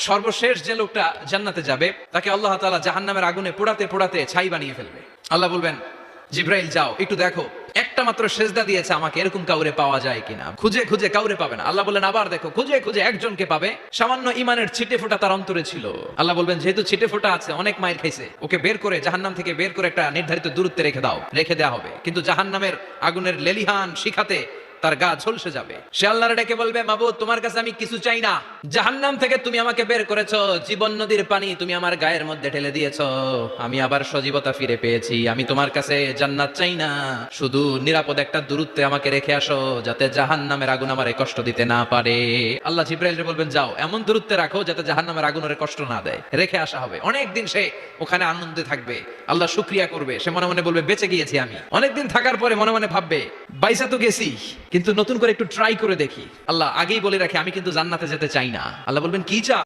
সর্বশেষ যে লোকটা জান্নাতে যাবে তাকে আল্লাহ তাআলা জাহান্নামের আগুনে পোড়াতে পোড়াতে ছাই বানিয়ে ফেলবে। আল্লাহ বলবেন, জিব্রাইল যাও একটু দেখো একটা মাত্র সেজদা দিয়েছে আমাকে, এরকম কাউরে পাওয়া যায় কিনা। খুঁজে খুঁজে কাউরে পাবে না। আল্লাহ বললেন আবার দেখো, খুঁজে খুঁজে একজনকে পাবে, সামান্য ইমানের ছিটে ফোঁটা তার অন্তরে ছিল। আল্লাহ বলবেন যেহেতু ছিটে ফোঁটা আছে, অনেক মায়ের খাইছে, ওকে বের করে জাহান্নাম থেকে বের করে একটা নির্ধারিত দূরত্বে রেখে দাও, রেখে দেওয়া হবে। কিন্তু জাহান্নামের আগুনের লেলিহান শিখাতে তার গা ঝলসে যাবে। সে আল্লাহর ডেকে বলবে, মাবুদ তোমার কাছে আমি কিছু চাই না, জাহান্নাম থেকে তুমি আমাকে বের করেছো, জীবন নদীর পানি তুমি আমার গায়ের মধ্যে ঢেলে দিয়েছো, আমি আবার সজীবতা ফিরে পেয়েছি, আমি তোমার কাছে জান্নাত চাই না, শুধু নিরাপদ একটা দূরত্বে আমাকে রেখে আসো যাতে জাহান্নামের আগুন আমারে কষ্ট দিতে না পারে। আল্লাহ জিব্রাইলকে বলবেন যাও এমন দূরত্বে রাখো যাতে জাহান্নামের আগুন ওরে কষ্ট না দেয়, রেখে আসা হবে। অনেকদিন সে ওখানে আনন্দে থাকবে, আল্লাহ শুকরিয়া করবে, সে মনে মনে বলবে বেঁচে গিয়েছি আমি। অনেকদিন থাকার পরে মনে মনে ভাববে বাইসা তো গেছি, কিন্তু নতুন করে একটু ট্রাই করে দেখি। আল্লাহ আগেই বলে রাখে আমি কিন্তু জান্নাতে যেতে চাই না। আল্লাহ বলবেন কি চাও?